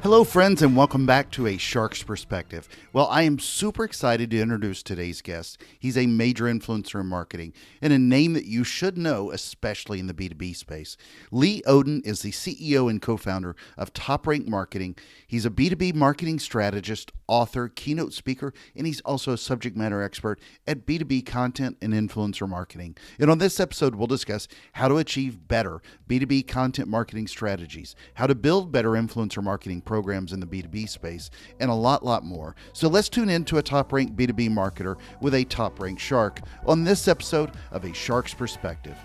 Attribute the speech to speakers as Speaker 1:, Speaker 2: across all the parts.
Speaker 1: Hello, friends, and welcome back to A Shark's Perspective. Well, I am super excited to introduce today's guest. He's a major influencer in marketing and a name that you should know, especially in the B2B space. Lee Odden is the CEO and co-founder of Top Rank Marketing. He's a B2B marketing strategist, author, keynote speaker, and he's also a subject matter expert at B2B content and influencer marketing. And on this episode, we'll discuss how to achieve better B2B content marketing strategies, how to build better influencer marketing programs in the B2B space, and a lot more. So let's tune in to a top-ranked B2B marketer with a top-ranked shark on this episode of A Shark's Perspective.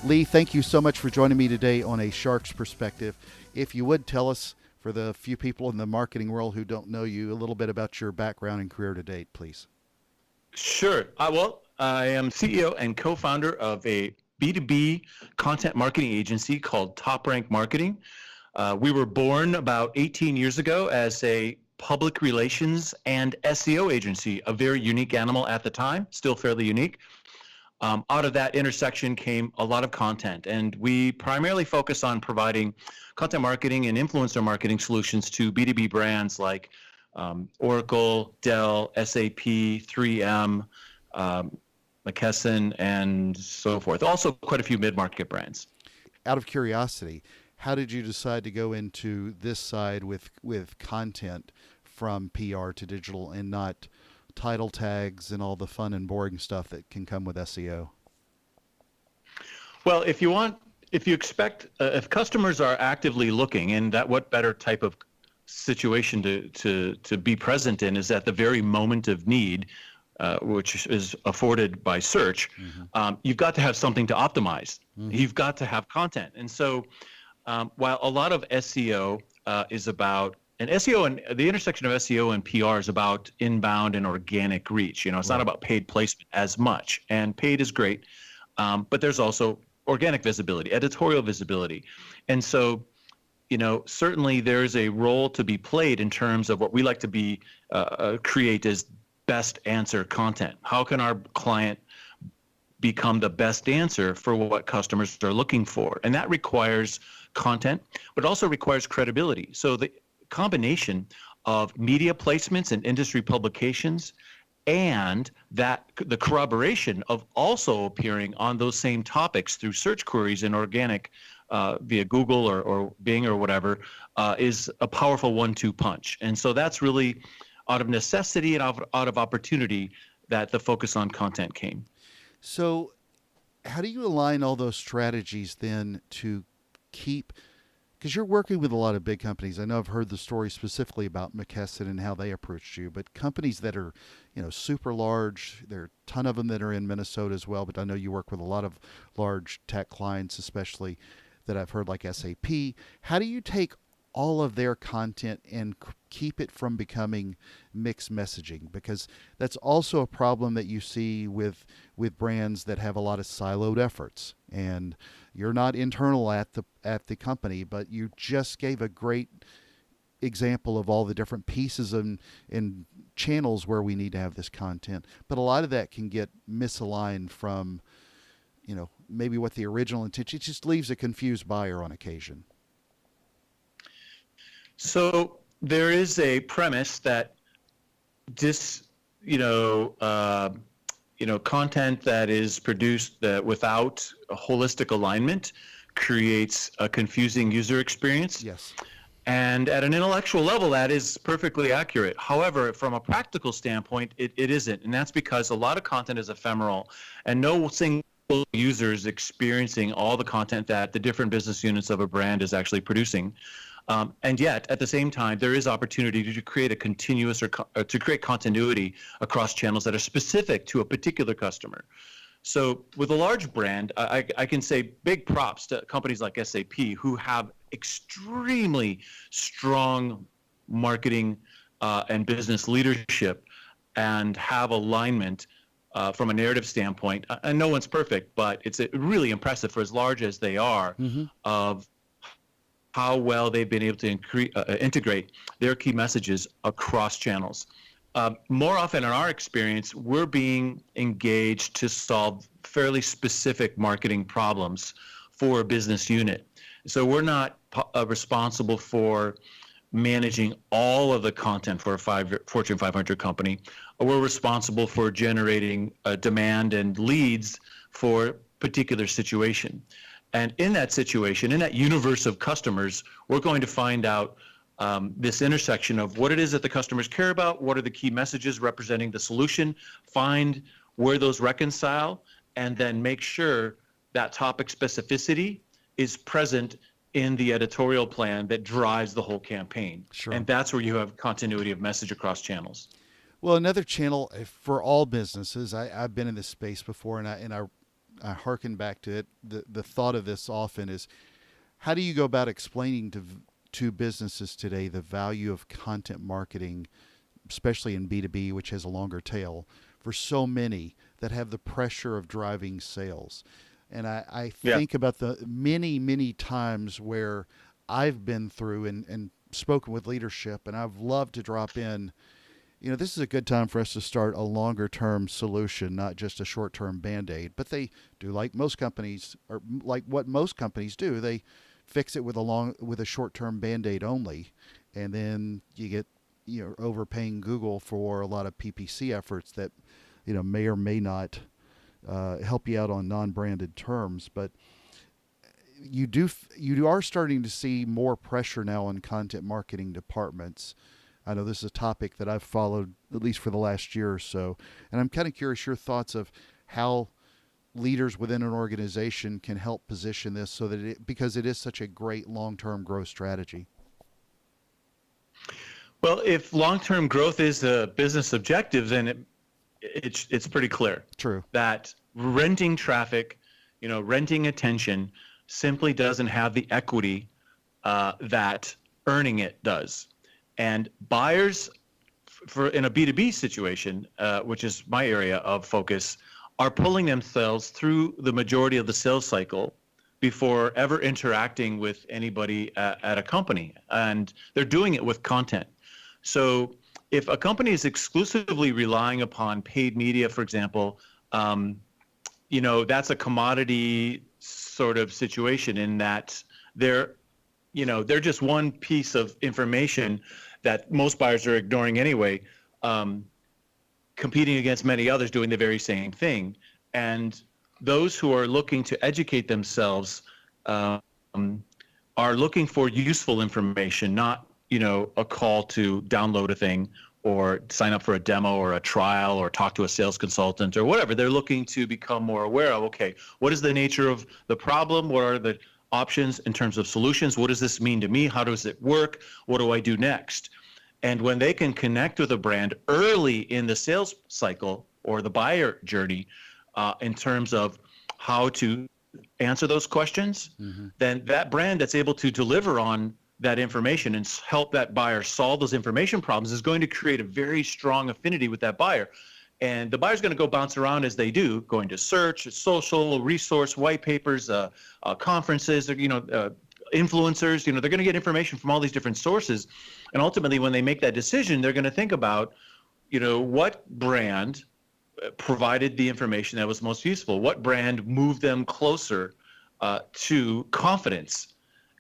Speaker 1: Lee, thank you so much for joining me today on A Shark's Perspective. If you would tell us, for the few people in the marketing world who don't know you, a little bit about your background and career to date, please.
Speaker 2: Sure. I am CEO and co-founder of a B2B content marketing agency called Top Rank Marketing. We were born about 18 years ago as a public relations and SEO agency, a very unique animal at the time, still fairly unique. Out of that intersection came a lot of content, and we primarily focus on providing content marketing and influencer marketing solutions to B2B brands like Oracle, Dell, SAP, 3M, McKesson, and so forth. Also quite a few mid-market brands.
Speaker 1: Out of curiosity, how did you decide to go into this side with content from PR to digital and not title tags and all the fun and boring stuff that can come with SEO?
Speaker 2: Well, if customers are actively looking, and that what better type of situation to be present in is at the very moment of need, which is afforded by search. You've got to have something to optimize. You've got to have content. And so while a lot of SEO is about, and SEO and the intersection of SEO and PR is about inbound and organic reach. It's not about paid placement as much, and paid is great, but there's also organic visibility, editorial visibility. And so certainly there's a role to be played in terms of what we like to be create as best answer content. How can our client become the best answer for what customers are looking for? And that requires content, but also requires credibility. So the combination of media placements and industry publications and that the corroboration of also appearing on those same topics through search queries and organic via Google or Bing or whatever, is a powerful 1-2 punch. And so that's really out of necessity and out of opportunity that the focus on content came.
Speaker 1: So how do you align all those strategies then to keep, because you're working with a lot of big companies. I know I've heard the story specifically about McKesson and how they approached you, but companies that are, super large, there are a ton of them that are in Minnesota as well, but I know you work with a lot of large tech clients, especially that I've heard like SAP. How do you take all of their content and keep it from becoming mixed messaging? Because that's also a problem that you see with brands that have a lot of siloed efforts, and you're not internal at the company, but you just gave a great example of all the different pieces and channels where we need to have this content. But a lot of that can get misaligned from maybe what the original intention. It just leaves a confused buyer on occasion.
Speaker 2: So there is a premise that content that is produced without a holistic alignment creates a confusing user experience.
Speaker 1: Yes.
Speaker 2: And at an intellectual level, that is perfectly accurate. However, from a practical standpoint, it isn't. And that's because a lot of content is ephemeral, and no single user is experiencing all the content that the different business units of a brand is actually producing. And yet, at the same time, there is opportunity to create a continuous to create continuity across channels that are specific to a particular customer. So with a large brand, I can say big props to companies like SAP, who have extremely strong marketing and business leadership and have alignment from a narrative standpoint. And no one's perfect, but it's really impressive for as large as they are of how well they've been able to integrate their key messages across channels. more often in our experience, we're being engaged to solve fairly specific marketing problems for a business unit. So we're not responsible for managing all of the content for a Fortune 500 company. We're responsible for generating demand and leads for a particular situation. And in that situation, in that universe of customers, we're going to find out this intersection of what it is that the customers care about, what are the key messages representing the solution, find where those reconcile, and then make sure that topic specificity is present in the editorial plan that drives the whole campaign.
Speaker 1: Sure.
Speaker 2: And that's where you have continuity of message across channels.
Speaker 1: Well, another channel for all businesses, I've been in this space before, and I hearken back to it. The thought of this often is, how do you go about explaining to businesses today the value of content marketing, especially in B2B, which has a longer tail, for so many that have the pressure of driving sales? And I think about the many, many times where I've been through and spoken with leadership, and I've loved to drop in, this is a good time for us to start a longer term solution, not just a short term Band-Aid. But they do like most companies, or like what most companies do, they fix it with a short term Band-Aid only. And then you get, overpaying Google for a lot of PPC efforts that, may or may not help you out on non-branded terms. But you are starting to see more pressure now on content marketing departments. I know this is a topic that I've followed at least for the last year or so, and I'm kind of curious your thoughts of how leaders within an organization can help position this so that because it is such a great long-term growth strategy.
Speaker 2: Well, if long-term growth is a business objective, then it's pretty clear.
Speaker 1: True.
Speaker 2: That renting traffic, renting attention simply doesn't have the equity that earning it does. And buyers in a B2B situation, which is my area of focus, are pulling themselves through the majority of the sales cycle before ever interacting with anybody at a company. And they're doing it with content. So if a company is exclusively relying upon paid media, for example, that's a commodity sort of situation in that they're just one piece of information that most buyers are ignoring anyway, competing against many others doing the very same thing. And those who are looking to educate themselves are looking for useful information, not a call to download a thing or sign up for a demo or a trial or talk to a sales consultant or whatever. They're looking to become more aware of, okay, what is the nature of the problem? What are the options in terms of solutions? What does this mean to me? How does it work? What do I do next? And when they can connect with a brand early in the sales cycle or the buyer journey in terms of how to answer those questions, then that brand that's able to deliver on that information and help that buyer solve those information problems is going to create a very strong affinity with that buyer. And the buyer's going to go bounce around as they do, going to search, social, resource, white papers, conferences, influencers. They're going to get information from all these different sources. And ultimately, when they make that decision, they're going to think about, what brand provided the information that was most useful, what brand moved them closer to confidence.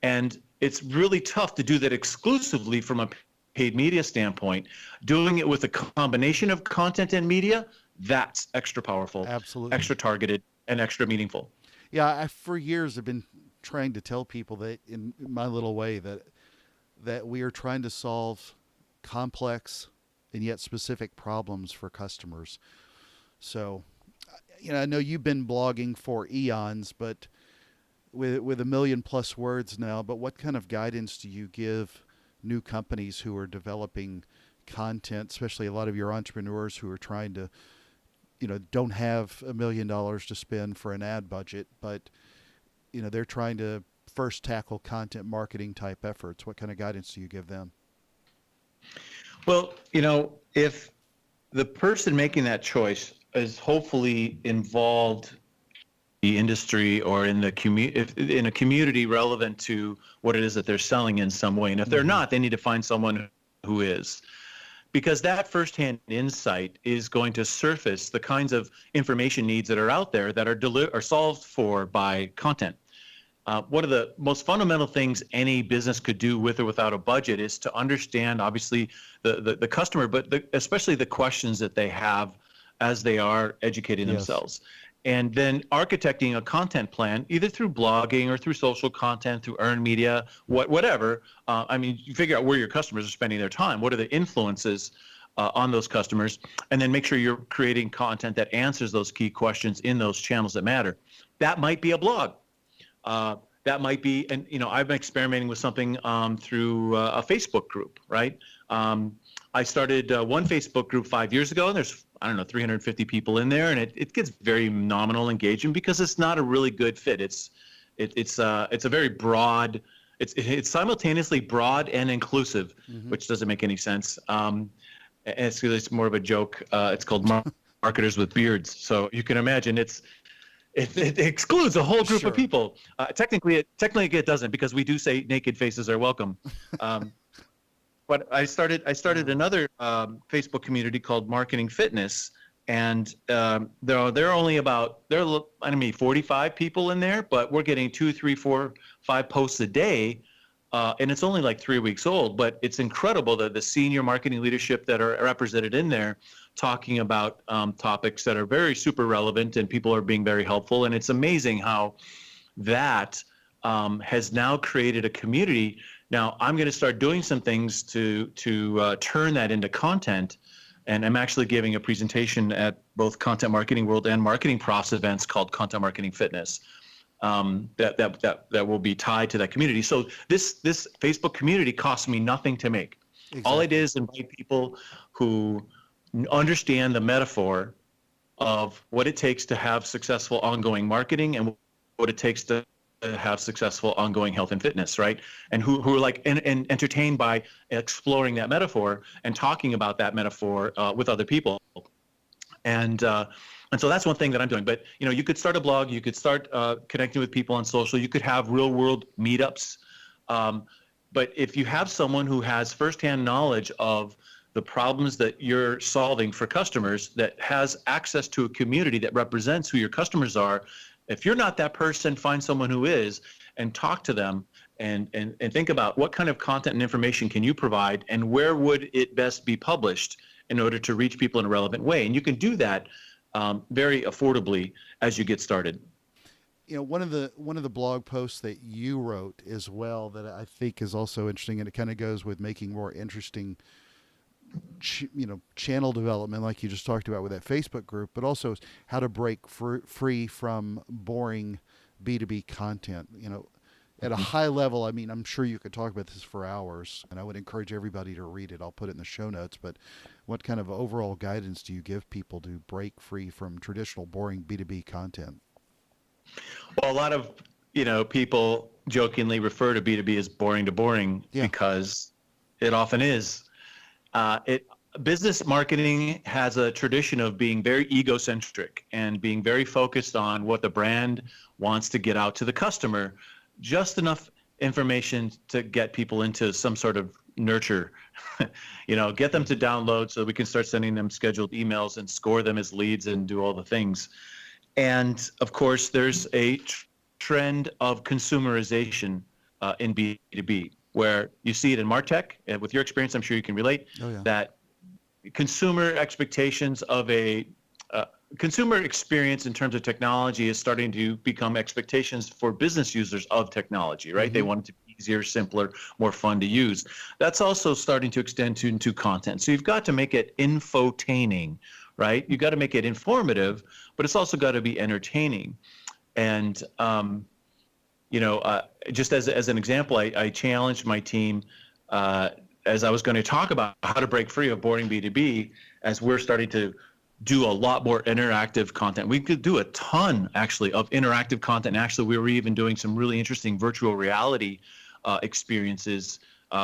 Speaker 2: And it's really tough to do that exclusively from a paid media standpoint. Doing it with a combination of content and media, that's extra powerful,
Speaker 1: absolutely,
Speaker 2: extra targeted, and extra meaningful.
Speaker 1: Yeah, I for years have been trying to tell people that in my little way that we are trying to solve complex and yet specific problems for customers. So, I know you've been blogging for eons, but with a million plus words now, but what kind of guidance do you give new companies who are developing content, especially a lot of your entrepreneurs who are trying to, don't have $1 million to spend for an ad budget, but, they're trying to first tackle content marketing type efforts? What kind of guidance do you give them?
Speaker 2: Well, if the person making that choice is hopefully involved the industry or in in a community relevant to what it is that they're selling in some way. And if they're not, they need to find someone who is. because that firsthand insight is going to surface the kinds of information needs that are out there that are solved for by content. One of the most fundamental things any business could do with or without a budget is to understand, obviously, the customer, but especially the questions that they have as they are educating
Speaker 1: Yes.
Speaker 2: themselves. And then architecting a content plan, either through blogging or through social content, through earned media, whatever. I mean, you figure out where your customers are spending their time. What are the influences on those customers? And then make sure you're creating content that answers those key questions in those channels that matter. That might be a blog. That might be, and I've been experimenting with something through a Facebook group, right? I started one Facebook group 5 years ago, and there's, I don't know, 350 people in there, and it gets very nominal engagement because it's not a really good fit. It's a very broad, it's simultaneously broad and inclusive, which doesn't make any sense. And it's more of a joke. It's called Marketers with Beards. So you can imagine it excludes a whole group
Speaker 1: Sure.
Speaker 2: of people. Technically, it doesn't, because we do say naked faces are welcome. But I started another Facebook community called Marketing Fitness, and there are only about 45 people in there, but we're getting 2, 3, 4, 5 posts a day, and it's only like 3 weeks old. But it's incredible that the senior marketing leadership that are represented in there, talking about topics that are very super relevant, and people are being very helpful. And it's amazing how that has now created a community. Now I'm going to start doing some things to turn that into content, and I'm actually giving a presentation at both Content Marketing World and Marketing Profs events called Content Marketing Fitness. That will be tied to that community. So this Facebook community costs me nothing to make.
Speaker 1: Exactly.
Speaker 2: All I did is invite people who understand the metaphor of what it takes to have successful ongoing marketing and what it takes to have successful ongoing health and fitness, right? And who are like and entertained by exploring that metaphor and talking about that metaphor with other people. And so that's one thing that I'm doing. But you could start a blog, you could start connecting with people on social, you could have real world meetups. But if you have someone who has firsthand knowledge of the problems that you're solving for customers, that has access to a community that represents who your customers are, if you're not that person, find someone who is, and talk to them, and think about what kind of content and information can you provide, and where would it best be published in order to reach people in a relevant way. And you can do that very affordably as you get started.
Speaker 1: One of the blog posts that you wrote as well that I think is also interesting, and it kind of goes with making more interesting channel development, like you just talked about with that Facebook group, but also how to break free from boring B2B content. At a high level, I mean, I'm sure you could talk about this for hours, and I would encourage everybody to read it. I'll put it in the show notes. But what kind of overall guidance do you give people to break free from traditional boring B2B content?
Speaker 2: Well, a lot of people jokingly refer to B2B as boring to boring, because it often is. Business marketing has a tradition of being very egocentric and being very focused on what the brand wants to get out to the customer, just enough information to get people into some sort of nurture, get them to download so we can start sending them scheduled emails and score them as leads and do all the things. And of course, there's a trend of consumerization in B2B, where you see it in MarTech. And with your experience, I'm sure you can relate. That consumer expectations of a consumer experience in terms of technology is starting to become expectations for business users of technology, right? They want it to be easier, simpler, more fun to use. That's also starting to extend into content. So you've got to make it infotaining, right? You've got to make it informative, but it's also got to be entertaining. And just as an example, I challenged my team as I was going to talk about how to break free of boring B2B, as we're starting to do a lot more interactive content. We could do a ton, actually, of interactive content. And actually, we were even doing some really interesting virtual reality experiences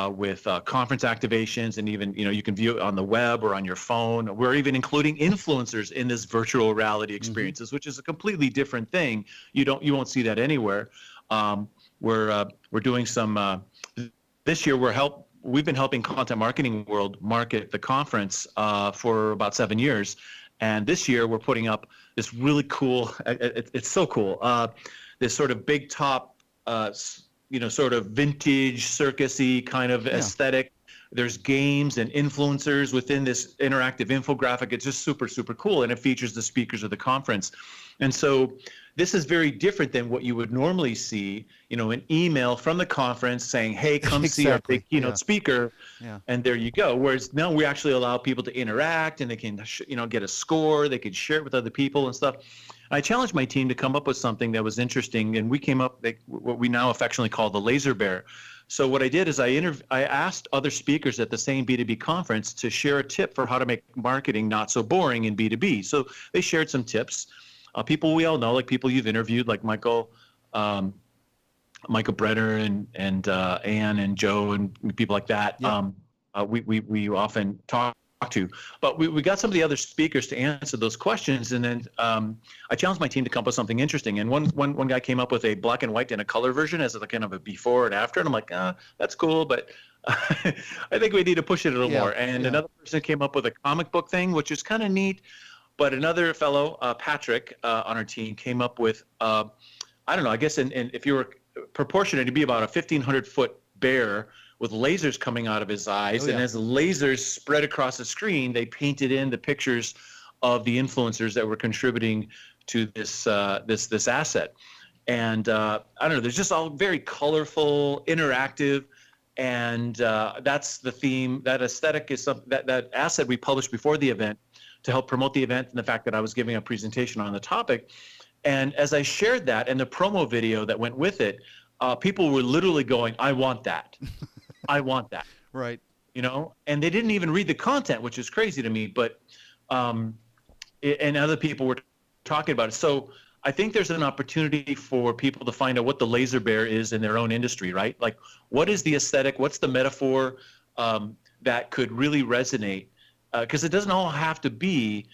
Speaker 2: with conference activations, and even you can view it on the web or on your phone. We're even including influencers in this virtual reality experiences, which is a completely different thing. You won't see that anywhere. We're doing some this year. we've been helping Content Marketing World market the conference for about 7 years. And this year we're putting up this really cool, it's so cool, this sort of big top, sort of vintage circusy kind of aesthetic. There's games and influencers within this interactive infographic. It's just super, super cool. And it features the speakers of the conference. And so this is very different than what you would normally see, an email from the conference saying, hey, come see our big keynote speaker. Yeah. And there you go. Whereas now we actually allow people to interact, and they can, get a score. They can share it with other people and stuff. I challenged my team to come up with something that was interesting, and we came up with what we now affectionately call the laser bear. So what I did is I asked other speakers at the same B2B conference to share a tip for how to make marketing not so boring in B2B. So they shared some tips. People we all know, like people you've interviewed, like Michael Brenner and Ann and Joe and people like that. Yeah. We often talk to, but we got some of the other speakers to answer those questions, and then I challenged my team to come up with something interesting. And one guy came up with a black and white and a color version as a kind of a before and after, and I'm like, that's cool, but I think we need to push it a little more. And another person came up with a comic book thing, which is kind of neat. But another fellow, Patrick, on our team, came up with, I don't know, I guess, and if you were proportionate, it'd be about a 1,500-foot bear with lasers coming out of his eyes. And as the lasers spread across the screen, they painted in the pictures of the influencers that were contributing to this asset. And I don't know, there's just all very colorful, interactive, and that's the theme. That aesthetic is that asset we published before the event to help promote the event, and the fact that I was giving a presentation on the topic. And as I shared that and the promo video that went with it, people were literally going, I want that. I want that.
Speaker 1: Right.
Speaker 2: And they didn't even read the content, which is crazy to me, but, and other people were talking about it. So I think there's an opportunity for people to find out what the laser bear is in their own industry, right? Like, what is the aesthetic? What's the metaphor that could really resonate? Because it doesn't all have to be,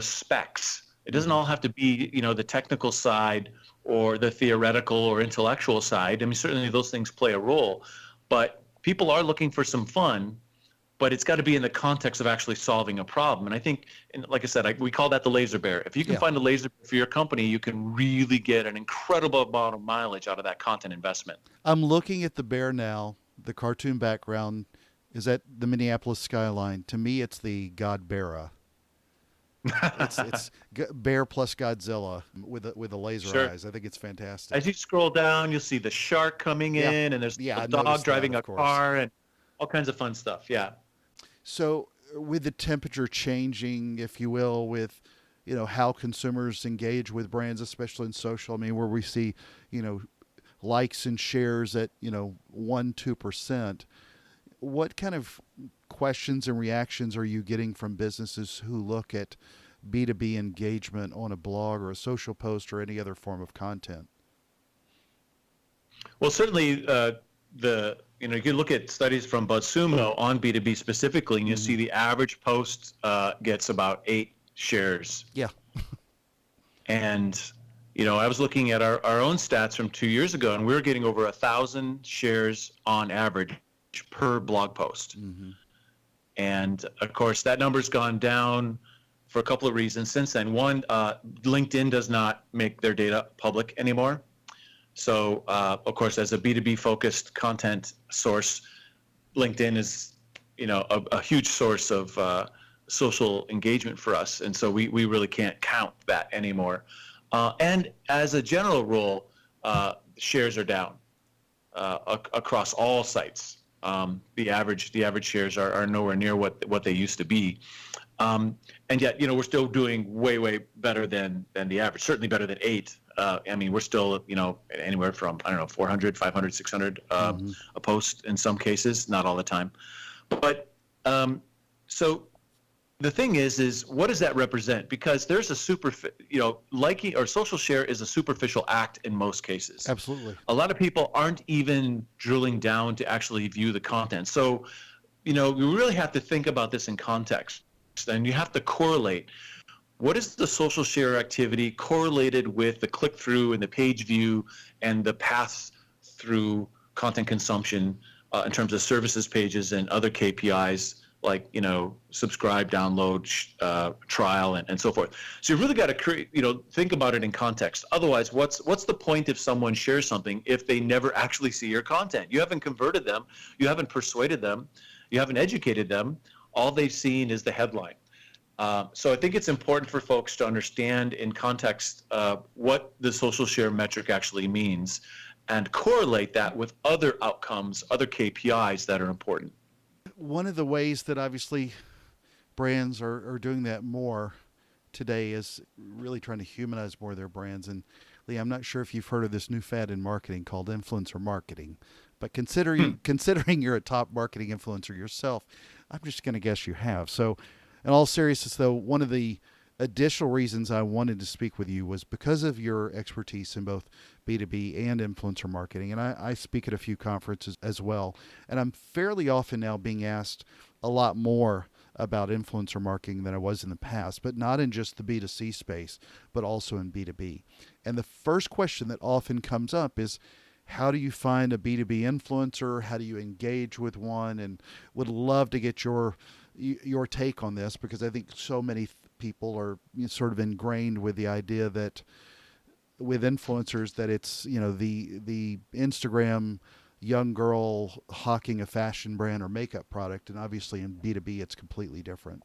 Speaker 2: specs. It doesn't all have to be, the technical side or the theoretical or intellectual side. I mean, certainly those things play a role, but people are looking for some fun, but it's got to be in the context of actually solving a problem. And I think, and like I said, we call that the laser bear. If you can find a laser bear for your company, you can really get an incredible amount of mileage out of that content investment.
Speaker 1: I'm looking at the bear now, the cartoon background. Is that the Minneapolis skyline? To me, it's the Godbera. It's bear plus Godzilla with the laser eyes. I think it's fantastic.
Speaker 2: As you scroll down, you'll see the shark coming in, and there's a dog driving a car, and all kinds of fun stuff. Yeah.
Speaker 1: So with the temperature changing, if you will, with how consumers engage with brands, especially in social, I mean, where we see likes and shares at 1-2%. What kind of questions and reactions are you getting from businesses who look at B2B engagement on a blog or a social post or any other form of content?
Speaker 2: Well, certainly you can look at studies from BuzzSumo on B2B specifically, and you see the average post gets about 8 shares.
Speaker 1: Yeah.
Speaker 2: And I was looking at our own stats from 2 years ago, and we were getting over 1,000 shares on average per blog post. Mm-hmm. And of course, that number's gone down for a couple of reasons since then. One, LinkedIn does not make their data public anymore. So, of course, as a B2B focused content source, LinkedIn is, a huge source of social engagement for us. And so we really can't count that anymore. And as a general rule, shares are down across all sites. The average shares are nowhere near what they used to be. And yet, we're still doing way better than the average, certainly better than 8. I mean, we're still, anywhere from, 400, 500, 600 a post in some cases, not all the time. But so the thing is what does that represent? Because there's a liking or social share is a superficial act in most cases.
Speaker 1: Absolutely.
Speaker 2: A lot of people aren't even drilling down to actually view the content. So, you really have to think about this in context, and you have to correlate. What is the social share activity correlated with the click-through and the page view and the path through content consumption in terms of services pages and other KPIs like, subscribe, download, trial, and so forth. So you really got to create, think about it in context. Otherwise, what's the point if someone shares something if they never actually see your content? You haven't converted them, you haven't persuaded them, you haven't educated them. All they've seen is the headline. So I think it's important for folks to understand in context what the social share metric actually means and correlate that with other outcomes, other KPIs that are important.
Speaker 1: One of the ways that obviously brands are doing that more today is really trying to humanize more of their brands. And Lee, I'm not sure if you've heard of this new fad in marketing called influencer marketing, but considering you're a top marketing influencer yourself, I'm just going to guess you have. So in all seriousness, though, one of the additional reasons I wanted to speak with you was because of your expertise in both B2B and influencer marketing. And I speak at a few conferences as well. And I'm fairly often now being asked a lot more about influencer marketing than I was in the past, but not in just the B2C space, but also in B2B. And the first question that often comes up is, how do you find a B2B influencer? How do you engage with one? And would love to get your take on this, because I think so many people are sort of ingrained with the idea that with influencers that it's the Instagram young girl hawking a fashion brand or makeup product, and obviously in B2B it's completely different.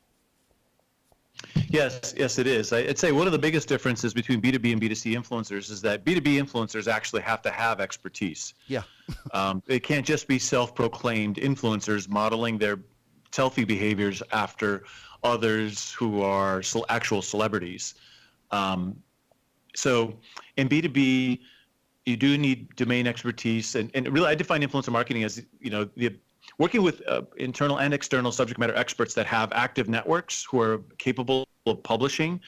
Speaker 2: Yes, it is. I'd say one of the biggest differences between B2B and B2C influencers is that B2B influencers actually have to have expertise.
Speaker 1: Yeah.
Speaker 2: They can't just be self-proclaimed influencers modeling their selfie behaviors after others who are actual celebrities. So in B2B, you do need domain expertise, and really I define influencer marketing as working with internal and external subject matter experts that have active networks who are capable of publishing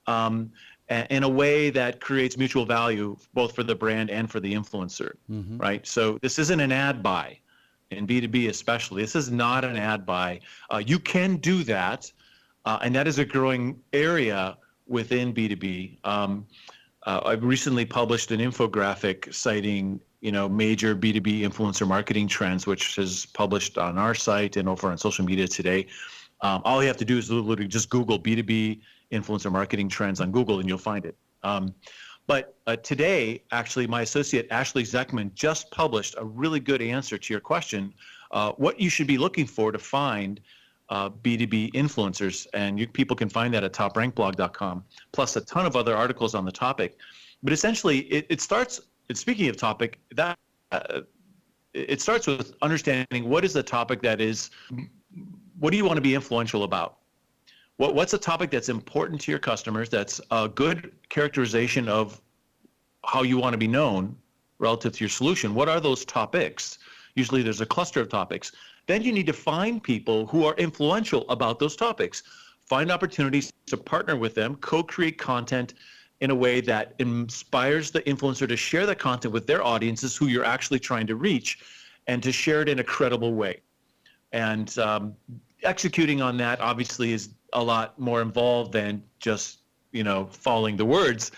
Speaker 2: in a way that creates mutual value both for the brand and for the influencer, right? So this isn't an ad buy in B2B especially. This is not an ad buy. You can do that, and that is a growing area within B2B. I've recently published an infographic citing major B2B influencer marketing trends, which is published on our site and over on social media today. All you have to do is literally just Google B2B influencer marketing trends on Google and you'll find it. But today, actually, my associate Ashley Zeckman just published a really good answer to your question, what you should be looking for to find B2B influencers. And people can find that at toprankblog.com, plus a ton of other articles on the topic. But essentially, it starts, speaking of topic, that it starts with understanding what is the topic that is, what do you want to be influential about? What's a topic that's important to your customers, that's a good characterization of how you want to be known relative to your solution? What are those topics? Usually there's a cluster of topics. Then you need to find people who are influential about those topics. Find opportunities to partner with them, co-create content in a way that inspires the influencer to share the content with their audiences who you're actually trying to reach, and to share it in a credible way. And executing on that obviously is a lot more involved than just following the words.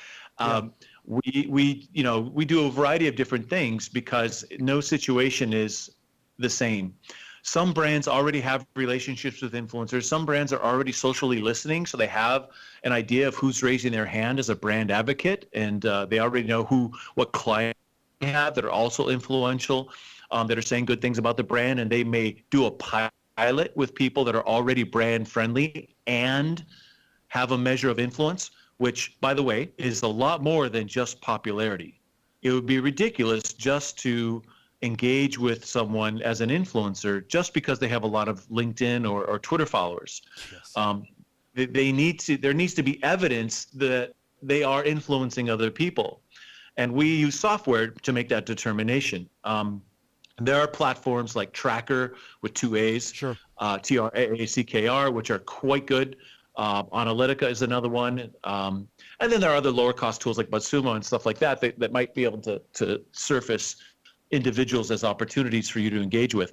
Speaker 2: We do a variety of different things because no situation is the same. Some brands already have relationships with influencers. Some brands are already socially listening, so they have an idea of who's raising their hand as a brand advocate, and they already know what clients they have that are also influential, that are saying good things about the brand, and they may do a pilot with people that are already brand friendly and have a measure of influence, which, by the way, is a lot more than just popularity. It would be ridiculous just to engage with someone as an influencer just because they have a lot of LinkedIn or Twitter followers. Yes. There needs to be evidence that they are influencing other people. And we use software to make that determination. There are platforms like Tracker with 2 A's,
Speaker 1: sure.
Speaker 2: TRAACKR, which are quite good. Analytica is another one. And then there are other lower cost tools like BuzzSumo and stuff like that might be able to surface individuals as opportunities for you to engage with.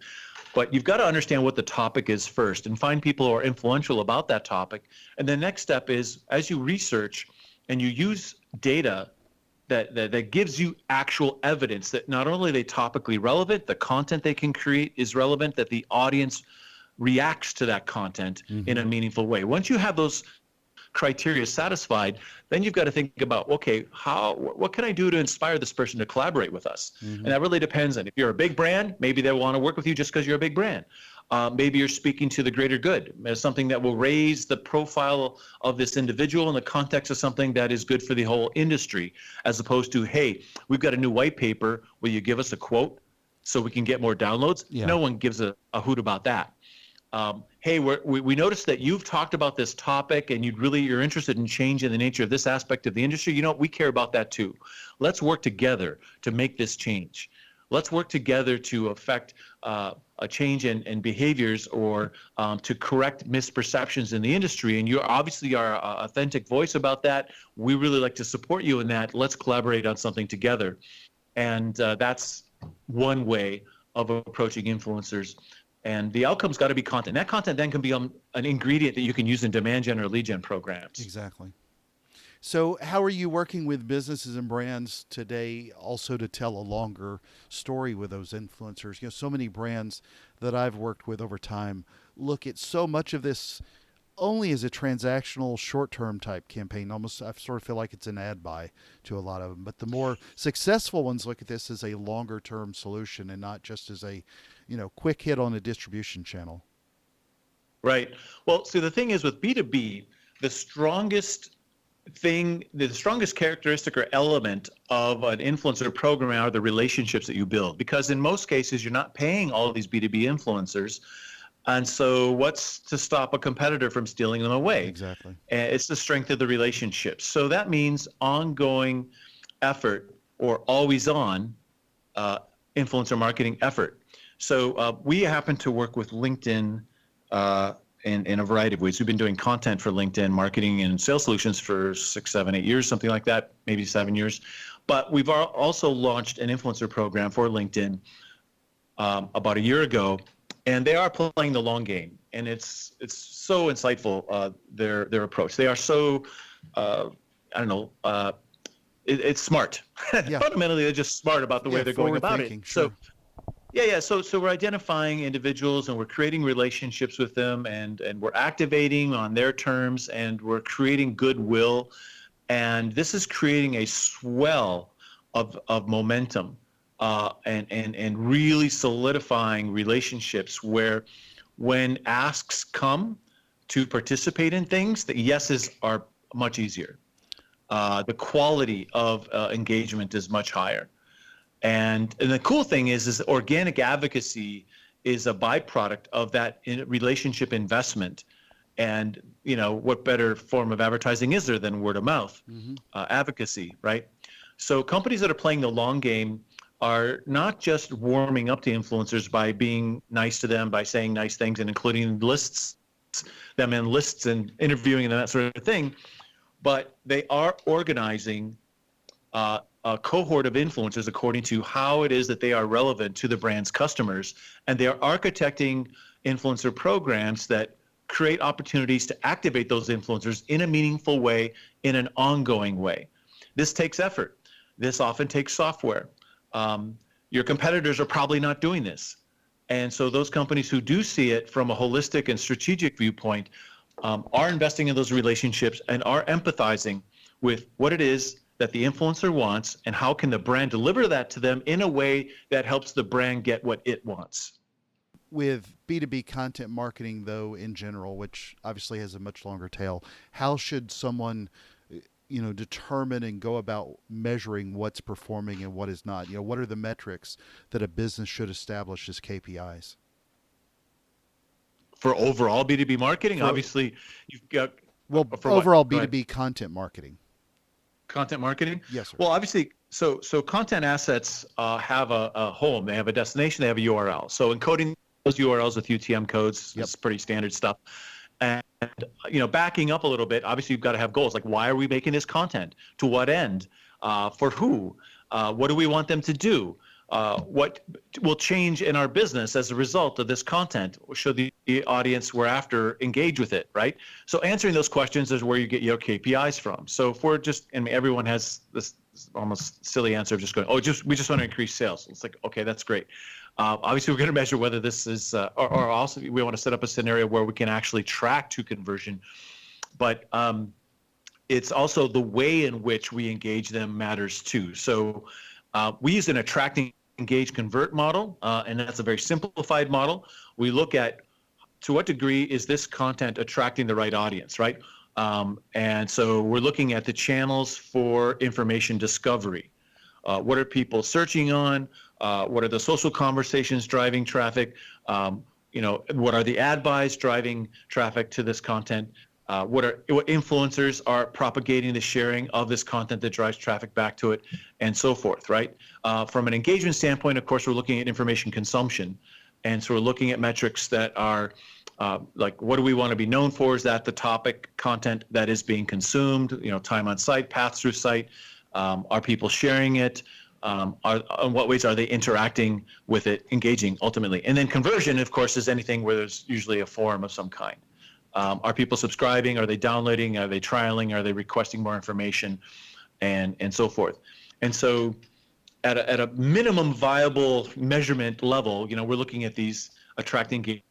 Speaker 2: But you've got to understand what the topic is first and find people who are influential about that topic. And the next step is, as you research and you use data that gives you actual evidence that not only are they topically relevant, the content they can create is relevant, that the audience reacts to that content in a meaningful way. Once you have those criteria satisfied, then you've got to think about, okay, what can I do to inspire this person to collaborate with us? And that really depends on, if you're a big brand, maybe they want to work with you just because you're a big brand. Maybe you're speaking to the greater good as something that will raise the profile of this individual in the context of something that is good for the whole industry, as opposed to, hey, we've got a new white paper, will you give us a quote so we can get more downloads?
Speaker 1: Yeah.
Speaker 2: No one gives a hoot about that. Hey, we noticed that you've talked about this topic and you're interested in changing the nature of this aspect of the industry. You know, we care about that too. Let's work together to make this change. Let's work together to affect a change in behaviors, or to correct misperceptions in the industry. And you obviously are an authentic voice about that. We really like to support you in that. Let's collaborate on something together. And that's one way of approaching influencers. And the outcome's got to be content. That content then can be an ingredient that you can use in demand gen or lead gen programs.
Speaker 1: Exactly. So how are you working with businesses and brands today also to tell a longer story with those influencers? You know, so many brands that I've worked with over time look at so much of this only as a transactional, short-term type campaign. Almost, I sort of feel like it's an ad buy to a lot of them. But the more successful ones look at this as a longer-term solution and not just as a, quick hit on a distribution channel.
Speaker 2: Right. Well, see, the thing is with B2B, the strongest characteristic or element of an influencer program are the relationships that you build. Because in most cases, you're not paying all of these B2B influencers. And so what's to stop a competitor from stealing them away?
Speaker 1: Exactly.
Speaker 2: It's the strength of the relationships. So that means ongoing effort, or always on influencer marketing effort. So we happen to work with LinkedIn in a variety of ways. We've been doing content for LinkedIn marketing and sales solutions for 6, 7, 8 years, something like that, maybe 7 years. But we've also launched an influencer program for LinkedIn about a year ago. And they are playing the long game, and it's so insightful, their approach. They are so it's smart.
Speaker 1: Yeah.
Speaker 2: Fundamentally, they're just smart about the way they're going about it.
Speaker 1: Sure.
Speaker 2: So we're identifying individuals and we're creating relationships with them, and we're activating on their terms, and we're creating goodwill, and this is creating a swell of momentum. And really solidifying relationships where, when asks come to participate in things, the yeses are much easier. The quality of engagement is much higher. And the cool thing is organic advocacy is a byproduct of that relationship investment. And, what better form of advertising is there than word of mouth advocacy, right? So companies that are playing the long game are not just warming up to influencers by being nice to them, by saying nice things and including them in lists and interviewing and that sort of thing, but they are organizing a cohort of influencers according to how it is that they are relevant to the brand's customers, and they are architecting influencer programs that create opportunities to activate those influencers in a meaningful way, in an ongoing way. This takes effort. This often takes software. Your competitors are probably not doing this. And so those companies who do see it from a holistic and strategic viewpoint are investing in those relationships and are empathizing with what it is that the influencer wants, and how can the brand deliver that to them in a way that helps the brand get what it wants.
Speaker 1: With B2B content marketing, though, in general, which obviously has a much longer tail, how should someone determine and go about measuring what's performing and what is not? What are the metrics that a business should establish as KPIs?
Speaker 2: For overall B2B marketing, obviously, you've got...
Speaker 1: for overall B2B content marketing.
Speaker 2: Content marketing?
Speaker 1: Yes, sir.
Speaker 2: Well, obviously, so content assets have a home. They have a destination. They have a URL. So encoding those URLs with UTM codes is pretty standard stuff. And, backing up a little bit, obviously you've got to have goals. Like, why are we making this content? To what end? For who? What do we want them to do? What will change in our business as a result of this content? Should the audience we're after engage with it, right? So answering those questions is where you get your KPIs from. So if we're just, I mean, everyone has this almost silly answer of just going, oh, we just want to increase sales. It's like, okay, that's great. Obviously, we're going to measure whether this is, or also we want to set up a scenario where we can actually track to conversion. But it's also the way in which we engage them matters too. So we use an attract, engage, convert model, and that's a very simplified model. We look at to what degree is this content attracting the right audience, right? And so we're looking at the channels for information discovery. What are people searching on? What are the social conversations driving traffic? What are the ad buys driving traffic to this content? What influencers are propagating the sharing of this content that drives traffic back to it, and so forth, right? From an engagement standpoint, of course, we're looking at information consumption. And so we're looking at metrics that are like, what do we want to be known for? Is that the topic content that is being consumed? Time on site, paths through site. Are people sharing it? In what ways are they interacting with it, engaging ultimately? And then conversion, of course, is anything where there's usually a forum of some kind. Are people subscribing? Are they downloading? Are they trialing? Are they requesting more information? And so forth. And so at a minimum viable measurement level, we're looking at these attract, engage,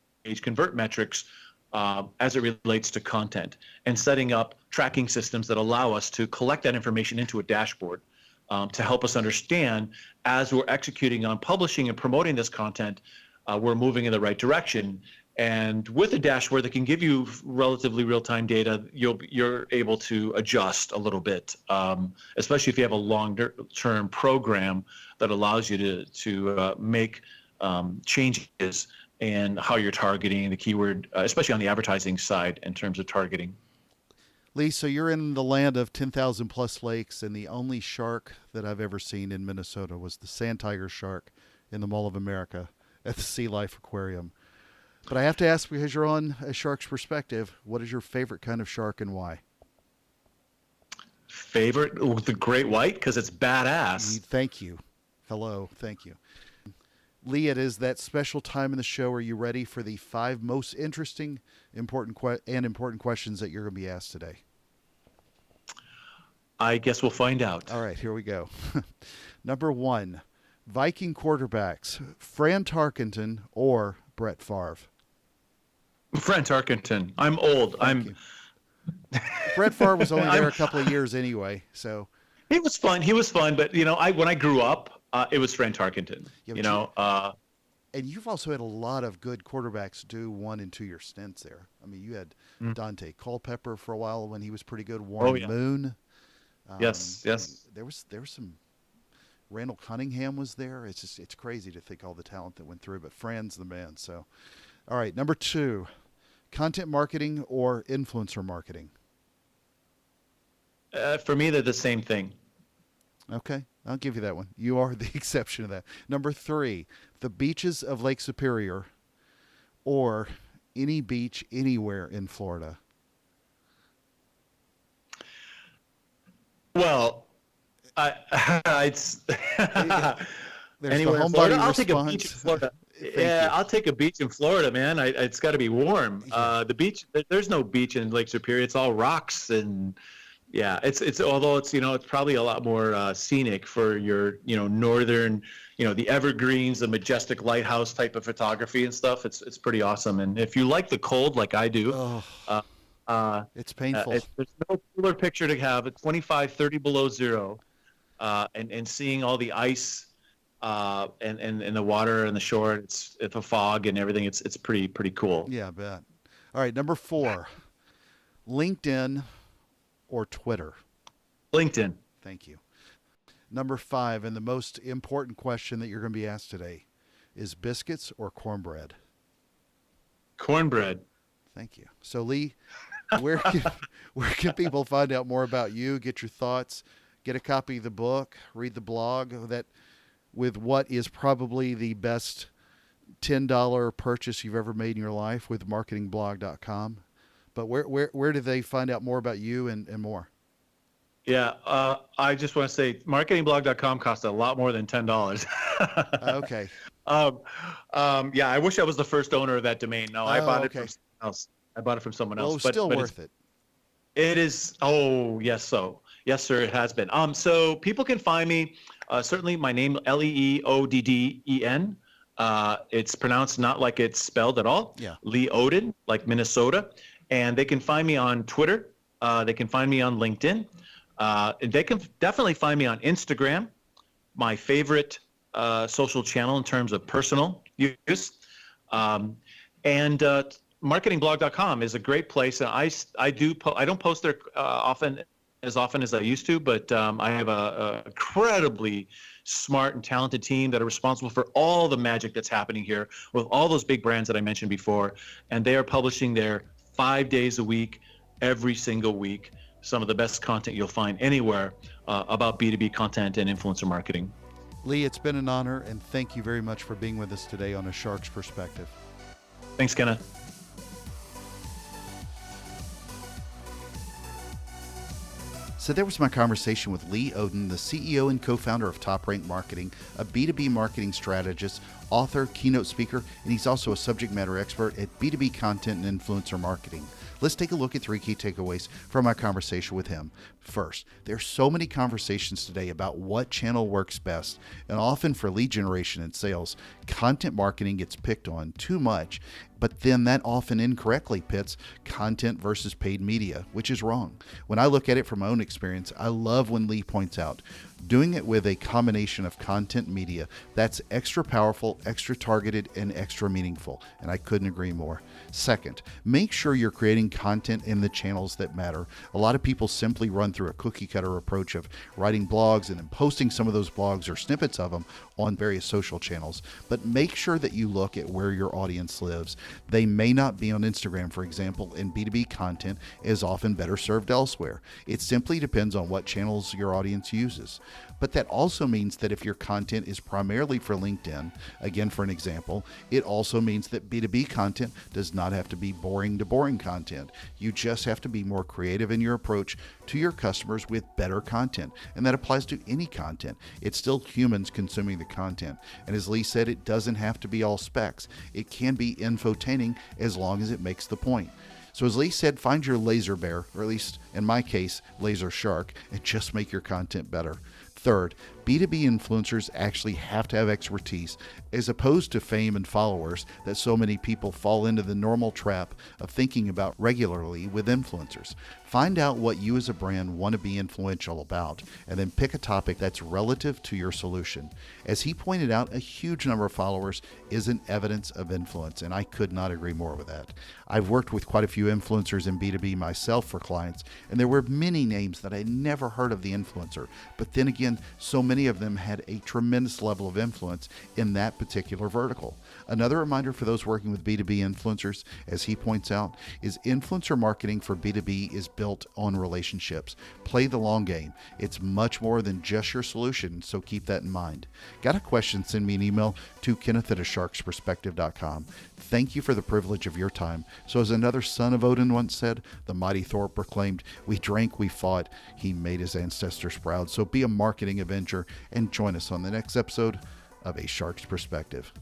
Speaker 2: convert metrics as it relates to content, and setting up tracking systems that allow us to collect that information into a dashboard to help us understand, as we're executing on publishing and promoting this content, we're moving in the right direction. And with a dashboard that can give you relatively real-time data, you're able to adjust a little bit, especially if you have a long-term program that allows you to make changes in how you're targeting the keyword, especially on the advertising side in terms of targeting.
Speaker 1: Lee, so you're in the land of 10,000 plus lakes, and the only shark that I've ever seen in Minnesota was the sand tiger shark in the Mall of America at the Sea Life Aquarium. But I have to ask, because you're on a shark's perspective, what is your favorite kind of shark and why?
Speaker 2: Favorite? The great white, because it's badass.
Speaker 1: Thank you. Hello. Thank you. Lee, it is that special time in the show. Are you ready for the 5 most interesting, important questions that you're going to be asked today?
Speaker 2: I guess we'll find out.
Speaker 1: All right, here we go. Number 1, Viking quarterbacks, Fran Tarkenton or Brett Favre?
Speaker 2: Fran Tarkenton. I'm old.
Speaker 1: Brett Favre was only there a couple of years anyway, so
Speaker 2: he was fun. But when I grew up, it was Fran Tarkenton.
Speaker 1: And you've also had a lot of good quarterbacks do 1 and 2 year stints there. I mean, you had Dante Culpepper for a while when he was pretty good. Warren Moon.
Speaker 2: Yes.
Speaker 1: There was some. Randall Cunningham was there. It's crazy to think all the talent that went through, but Fran's the man. So, all right, number 2, content marketing or influencer marketing?
Speaker 2: For me, they're the same thing.
Speaker 1: Okay, I'll give you that one. You are the exception to that. Number 3, the beaches of Lake Superior or any beach anywhere in Florida?
Speaker 2: Well, it's
Speaker 1: anywhere
Speaker 2: in Florida. I'll take a beach in Florida. I'll take a beach in Florida, man. It's got to be warm. The beach, there's no beach in Lake Superior. It's all rocks, and it's although it's it's probably a lot more scenic for your northern, the evergreens, the majestic lighthouse type of photography and stuff. It's pretty awesome. And if you like the cold like I do,
Speaker 1: it's painful.
Speaker 2: There's no cooler picture to have at 25, 30 below zero. And seeing all the ice and the water and the shore, it's the fog and everything. It's pretty cool.
Speaker 1: Yeah, I bet. All right, number 4, LinkedIn or Twitter?
Speaker 2: LinkedIn.
Speaker 1: Thank you. Number 5, and the most important question that you're going to be asked today, is biscuits or cornbread?
Speaker 2: Cornbread.
Speaker 1: Thank you. So Lee, where can people find out more about you, get your thoughts, get a copy of the book, read the blog that with what is probably the best $10 purchase you've ever made in your life with marketingblog.com? But where do they find out more about you and more?
Speaker 2: Yeah, I just want to say marketingblog.com costs a lot more than $10.
Speaker 1: Okay.
Speaker 2: Um, yeah, I wish I was the first owner of that domain. No, I
Speaker 1: Oh,
Speaker 2: bought it from
Speaker 1: okay.
Speaker 2: someone else. I bought it from someone
Speaker 1: Well, it
Speaker 2: else,
Speaker 1: was still
Speaker 2: but
Speaker 1: worth it.
Speaker 2: it is. Oh, yes, yes, sir, it has been. So people can find me. Certainly, my name Leodden. It's pronounced not like it's spelled at all.
Speaker 1: Yeah.
Speaker 2: Lee Odden, like Minnesota, and they can find me on Twitter. They can find me on LinkedIn. They can definitely find me on Instagram, my favorite social channel in terms of personal use. Um, and marketingblog.com is a great place. And I don't post there often as I used to, but I have a incredibly smart and talented team that are responsible for all the magic that's happening here with all those big brands that I mentioned before. And they are publishing there 5 days a week, every single week, some of the best content you'll find anywhere about B2B content and influencer marketing.
Speaker 1: Lee, it's been an honor, and thank you very much for being with us today on A Shark's Perspective.
Speaker 2: Thanks, Kenneth.
Speaker 1: So there was my conversation with Lee Odden, the CEO and co-founder of Top Rank Marketing, a B2B marketing strategist, author, keynote speaker, and he's also a subject matter expert at B2B content and influencer marketing. Let's take a look at 3 key takeaways from our conversation with him. First, there's so many conversations today about what channel works best, and often for lead generation and sales, content marketing gets picked on too much, but then that often incorrectly pits content versus paid media, which is wrong. When I look at it from my own experience, I love when Lee points out doing it with a combination of content media that's extra powerful, extra targeted, and extra meaningful, and I couldn't agree more. Second, make sure you're creating content in the channels that matter. A lot of people simply run through a cookie cutter approach of writing blogs and then posting some of those blogs or snippets of them on various social channels, but make sure that you look at where your audience lives. They may not be on Instagram, for example, and B2B content is often better served elsewhere. It simply depends on what channels your audience uses. But that also means that if your content is primarily for LinkedIn, again, for an example, it also means that B2B content does not have to be boring to boring content. You just have to be more creative in your approach to your customers with better content. And that applies to any content. It's still humans consuming the content. And as Lee said, it doesn't have to be all specs. It can be infotaining as long as it makes the point. So as Lee said, find your laser bear, or at least in my case, laser shark, and just make your content better. Third, B2B influencers actually have to have expertise as opposed to fame and followers that so many people fall into the normal trap of thinking about regularly with influencers. Find out what you as a brand want to be influential about, and then pick a topic that's relative to your solution. As he pointed out, a huge number of followers isn't evidence of influence, and I could not agree more with that. I've worked with quite a few influencers in B2B myself for clients, and there were many names that I never heard of the influencer, but then again, so many of them had a tremendous level of influence in that particular vertical. Another reminder for those working with B2B influencers, as he points out, is influencer marketing for B2B is built on relationships. Play the long game. It's much more than just your solution, so keep that in mind. Got a question? Send me an email to kenneth@asharksperspective.com. Thank you for the privilege of your time. So as another son of Odin once said, the mighty Thor proclaimed, "We drank, we fought. He made his ancestors proud." So be a marketing avenger and join us on the next episode of A Shark's Perspective.